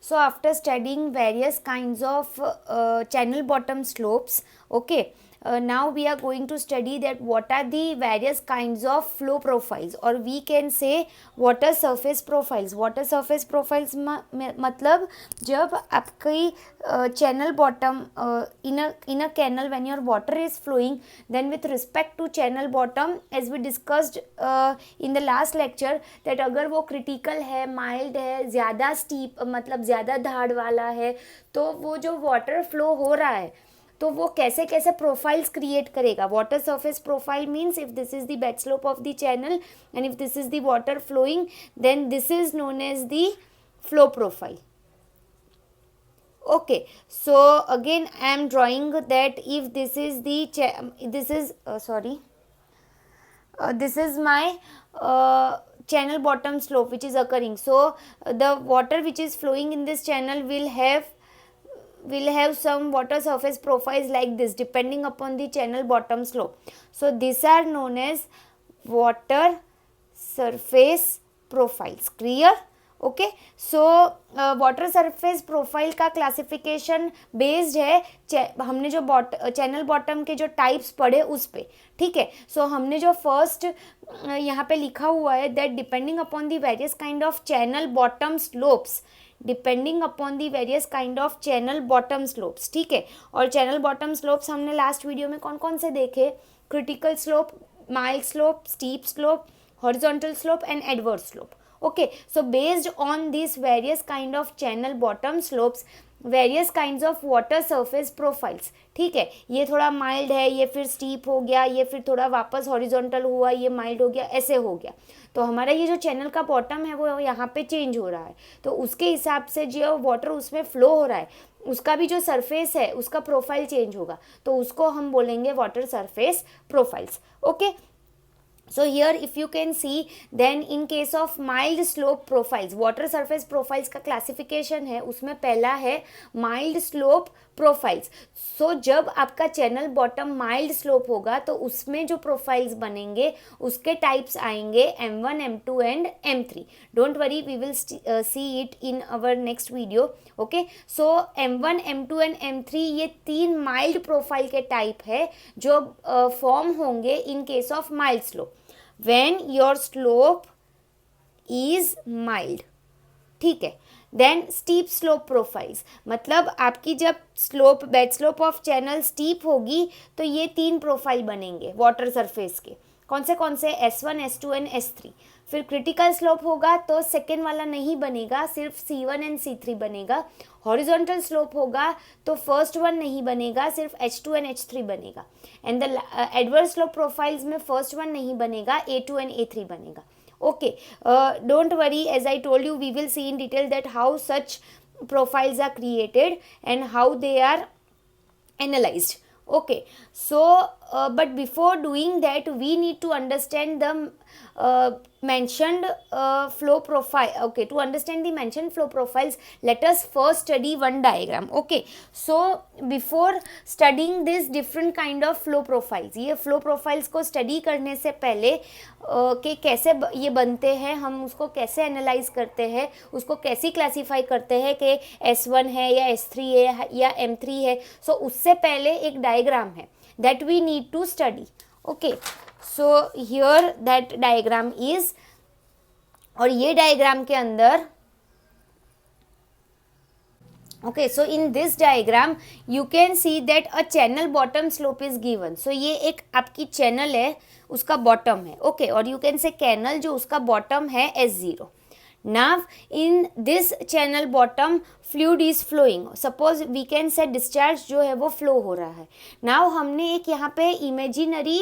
So after studying various kinds of channel bottom slopes, okay, now we are going to study that what are the various kinds of flow profiles, or we can say water surface profiles. Water surface profiles मतलब जब आपकी channel bottom in a canal, when your water is flowing, then with respect to channel bottom, as we discussed in the last lecture, that अगर वो critical है, mild है, ज़्यादा steep मतलब ज़्यादा धाड़ वाला है, तो वो जो water flow हो रहा है तो वो कैसे कैसे प्रोफाइल्स क्रिएट करेगा. Water surface profile means if this is the bed slope of the channel and if this is the water flowing, then this is known as the flow profile. Okay, so again I am drawing that if this is the this is my channel bottom slope which is occurring. So the water which is flowing in this channel will have some water surface profiles like this depending upon the channel bottom slope. So these are known as water surface profiles. Clear? Okay, so water surface profile का classification based है हमने जो channel bottom के जो types पढ़े उस पे. ठीक है, सो हमने जो फर्स्ट यहाँ पे लिखा हुआ है that depending upon the various kind of channel bottom slopes, depending upon the various kind of channel bottom slopes. ठीक है, और चैनल बॉटम स्लोप्स हमने लास्ट वीडियो में कौन कौन से देखे? Critical slope, mild slope, steep slope, horizontal slope and adverse slope. Okay, so based on these various kind of channel bottom slopes, various kinds of water surface profiles. ठीक है, ये थोड़ा माइल्ड है, ये फिर स्टीप हो गया, ये फिर थोड़ा वापस हॉरिजॉन्टल हुआ, ये माइल्ड हो गया, ऐसे हो गया. तो हमारा ये जो चैनल का बॉटम है वो यहाँ पे चेंज हो रहा है, तो उसके हिसाब से जो वाटर उसमें फ्लो हो रहा है उसका भी जो सरफेस है उसका प्रोफाइल चेंज होगा, तो उसको हम बोलेंगे water surface profiles. Okay, so here if you can see, then in case of mild slope profiles, water surface profiles का classification है, उसमें पहला है mild slope profiles. so जब आपका channel bottom mild slope होगा तो उसमें जो profiles बनेंगे उसके types आएंगे M1, M2 and M3. don't worry, we will see it in our next video. okay, so M1, M2 and M3 ये तीन mild profile के type है जो form होंगे in case of mild slope when your slope is mild. ठीक है, then steep slope profiles, मतलब आपकी जब slope bed slope of channel steep होगी तो ये तीन प्रोफाइल बनेंगे वाटर सरफेस के. कौन से? S1, S2 and S3. फिर क्रिटिकल स्लोप होगा तो सेकेंड वाला नहीं बनेगा, सिर्फ C1 एंड C3 बनेगा. हॉरिजॉन्टल स्लोप होगा तो फर्स्ट वन नहीं बनेगा, सिर्फ H2 एंड H3 बनेगा. And the adverse slope profiles में फर्स्ट वन नहीं बनेगा, A2 एंड A3 बनेगा. okay, don't worry, as I told you, we will see in detail that how such profiles are created and how they are analyzed. okay, so but before doing that we need to understand the mentioned flow profile. okay, to understand the mentioned flow profiles, let us first study one diagram. okay, so before studying this different kind of flow profiles, ये flow profiles को study करने से पहले कि कैसे ये बनते हैं, हम उसको कैसे एनालाइज करते हैं, उसको कैसे क्लासीफाई करते हैं कि S1 है या S3 है या M3 है. सो उससे पहले एक डायग्राम है that we need to study. okay, so here that diagram is, और ये डायग्राम के अंदर okay, so in this diagram you can see that a channel bottom slope is given. so ये एक आपकी चैनल है, उसका बॉटम है. okay, और you can say canal जो उसका बॉटम है S0. now in this channel bottom fluid is flowing. suppose we can say discharge जो है वो flow हो रहा है. now हमने एक यहाँ पे imaginary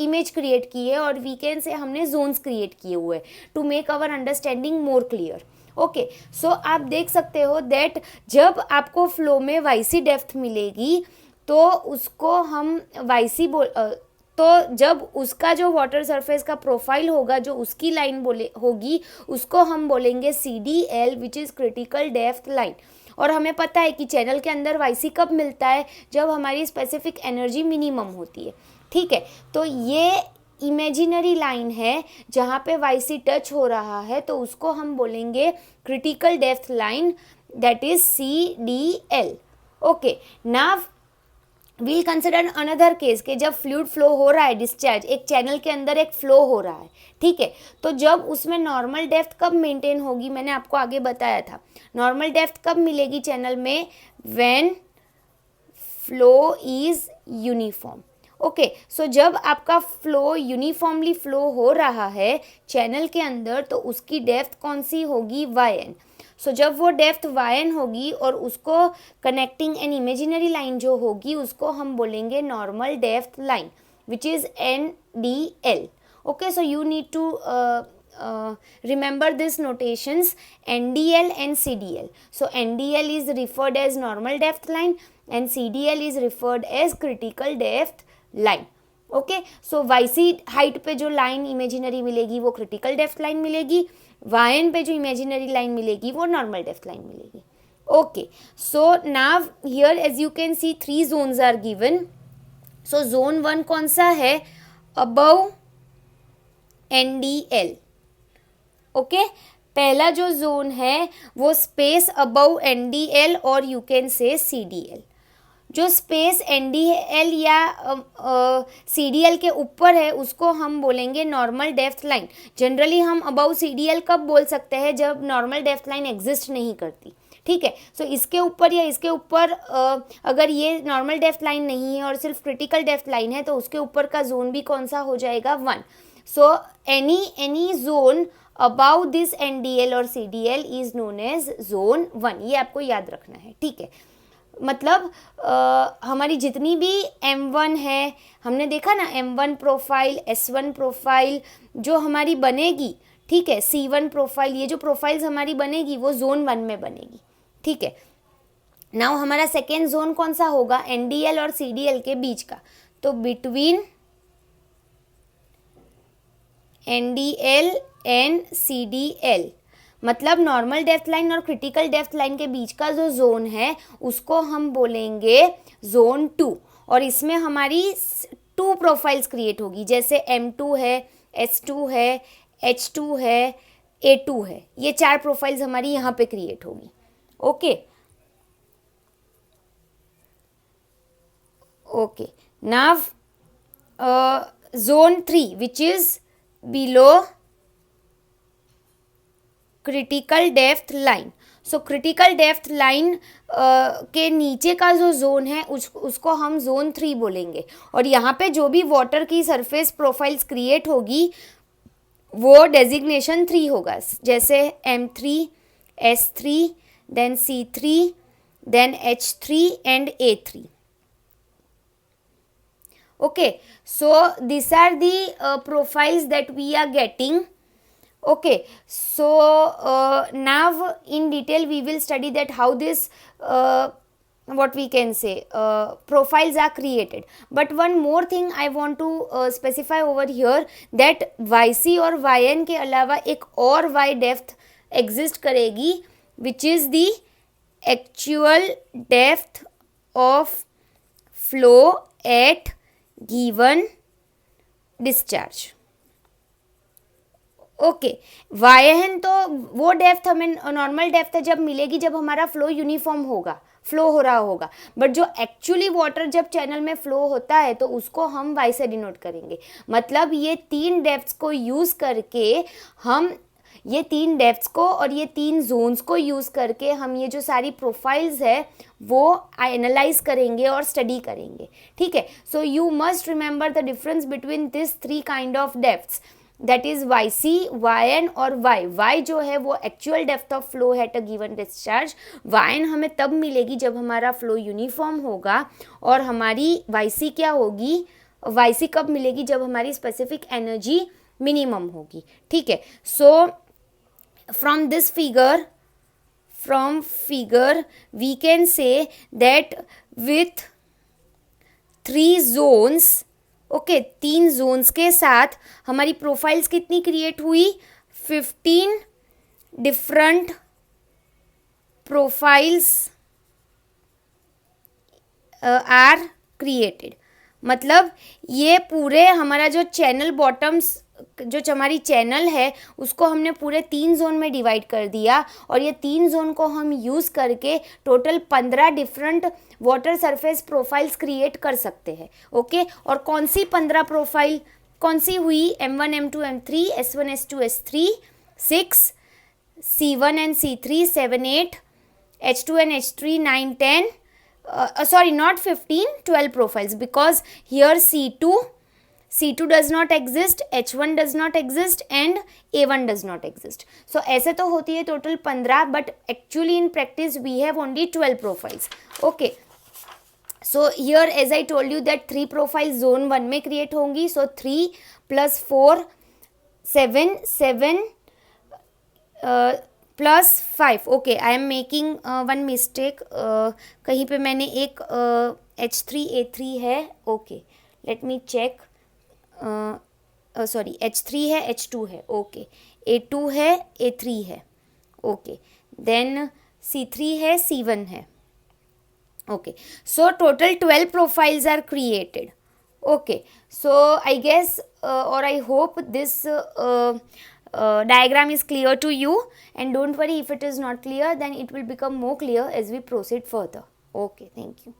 इमेज क्रिएट की है और वी कैन से हमने जोन्स क्रिएट किए हुए to make our understanding more clear. Okay, so आप देख सकते हो दैट जब आपको फ्लो में वाईसी डेप्थ मिलेगी तो उसको हम वाईसी तो जब उसका जो वाटर सरफेस का प्रोफाइल होगा, जो उसकी लाइन होगी, उसको हम बोलेंगे CDL which is critical depth line. और हमें पता है कि चैनल के अंदर वाईसी कब मिलता है, जब हमारी स्पेसिफिक एनर्जी मिनिमम होती है. ठीक है, तो ये इमेजिनरी लाइन है जहाँ पे वाईसी टच हो रहा है, तो उसको हम बोलेंगे critical depth line that is CDL. Okay, now we'll consider another case कि जब फ्लूइड फ्लो हो रहा है, डिस्चार्ज एक चैनल के अंदर एक फ्लो हो रहा है, ठीक है, तो जब उसमें नॉर्मल डेप्थ कब मेंटेन होगी, मैंने आपको आगे बताया था, नॉर्मल डेप्थ कब मिलेगी चैनल में, when flow is uniform. Okay, so जब आपका फ्लो यूनिफॉर्मली फ्लो हो रहा है चैनल के अंदर तो उसकी डेप्थ कौन सी होगी, YN. सो जब वो डेप्थ YN होगी और उसको कनेक्टिंग एन इमेजिनरी लाइन जो होगी उसको हम बोलेंगे normal depth line which is NDL. Okay, so you need to remember these notations NDL and CDL. So NDL is referred as normal depth line and CDL is referred as critical depth line. Okay, so YC height पे जो line imaginary मिलेगी वो critical depth line मिलेगी, YN पे जो imaginary line मिलेगी वो normal depth line मिलेगी. Okay, so now here as you can see 3 zones are given. So zone 1 कौन सा है, अबव NDL. ओके, पहला जो जोन है वो स्पेस अबव NDL और यू कैन से CDL. जो स्पेस NDL या CDL के ऊपर है उसको हम बोलेंगे नॉर्मल डेप्थ लाइन. जनरली हम अबव CDL कब बोल सकते हैं, जब नॉर्मल डेप्थ लाइन एग्जिस्ट नहीं करती, ठीक है. सो इसके ऊपर या इसके ऊपर अगर ये नॉर्मल डेप्थ लाइन नहीं है और सिर्फ क्रिटिकल डेप्थ लाइन है तो उसके ऊपर का जोन भी कौन सा हो जाएगा, 1. So any zone above this NDL और CDL is known as zone 1. ये आपको याद रखना है, ठीक है. मतलब हमारी जितनी भी M1 है, हमने देखा ना M1 प्रोफाइल, S1 प्रोफाइल जो हमारी बनेगी, ठीक है, C1 प्रोफाइल, ये जो प्रोफाइल्स हमारी बनेगी वो जोन 1 में बनेगी, ठीक है. नाउ हमारा सेकेंड जोन कौन सा होगा, NDL और CDL के बीच का, तो बिटवीन NDL एंड CDL, मतलब नॉर्मल डेप्थ लाइन और क्रिटिकल डेप्थ लाइन के बीच का जो जोन है उसको हम बोलेंगे जोन 2. और इसमें हमारी 2 प्रोफाइल्स क्रिएट होगी, जैसे M2 है, S2 है, H2 है, A2 है, ये 4 प्रोफाइल्स हमारी यहाँ पे क्रिएट होगी. Okay okay, now zone 3 which is below critical depth line. So critical depth line के नीचे का जो जोन है उसको हम जोन 3 बोलेंगे. और यहाँ पे जो भी वाटर की सरफेस प्रोफाइल्स क्रिएट होगी वो डेजिग्नेशन 3 होगा, जैसे M3, S3, then C3, then H3 and A3. Okay, so these are the profiles that we are getting. Okay, so now in detail we will study that how this what we can say profiles are created. But one more thing I want to specify over here that YC और YN के अलावा एक और Y depth exist करेगी which is the actual depth of flow at given discharge. Okay, YN तो वो depth हमें normal depth है जब मिलेगी जब हमारा फ्लो यूनिफॉर्म होगा, फ्लो हो रहा होगा. बट जो एक्चुअली वाटर जब चैनल में फ्लो होता है तो उसको हम Y से डिनोट करेंगे. मतलब ये 3 डेप्थ्स को यूज़ करके हम ये 3 डेप्थ्स को और ये 3 जोन्स को यूज़ करके हम ये जो सारी प्रोफाइल्स है वो एनालाइज करेंगे और स्टडी करेंगे, ठीक है. So you must remember the difference between this 3 kind of depths, that is YC, YN और Y जो है वो एक्चुअल डेप्थ ऑफ फ्लो है at a given discharge. YN हमें तब मिलेगी जब हमारा फ्लो यूनिफॉर्म होगा और हमारी YC क्या होगी, YC कब मिलेगी, जब हमारी स्पेसिफिक एनर्जी मिनिमम होगी, ठीक है. सो from this figure we can say that with 3 zones, okay, 3 zones के साथ हमारी प्रोफाइल्स कितनी क्रिएट हुई, 15 डिफरेंट प्रोफाइल्स आर क्रिएटेड. मतलब ये पूरे हमारा जो चैनल बॉटम्स जो हमारी चैनल है उसको हमने पूरे 3 जोन में डिवाइड कर दिया, और ये 3 जोन को हम यूज़ करके total 15 different water surface profiles create कर सकते हैं। ओके, और कौन सी 15 प्रोफाइल कौन सी हुई? M1 M2 M3 S1 S2 S3 6 C1 and C3 7 8 H2 and H3 9 10 sorry, not 15, 12 profiles, because here C2 does not exist, H1 does not exist and A1 does not exist. So ऐसे तो होती है total 15, but actually in practice we have only 12 profiles. Okay, so here as I told you that 3 profiles zone 1 में create होंगी. So 3 plus 4 7 plus 5. Okay, I am making one mistake. कहीं पे मैंने एक H3A3 है. Okay, let me check. Sorry, H3 है, H2 है. Okay, A2 है, A3 है. ओके, देन C3 है, C1 है. Okay, so total 12 profiles are created. Okay, so I guess or I hope this diagram is clear to you, and don't worry if it is not clear, then it will become more clear as we proceed further. Okay, thank you.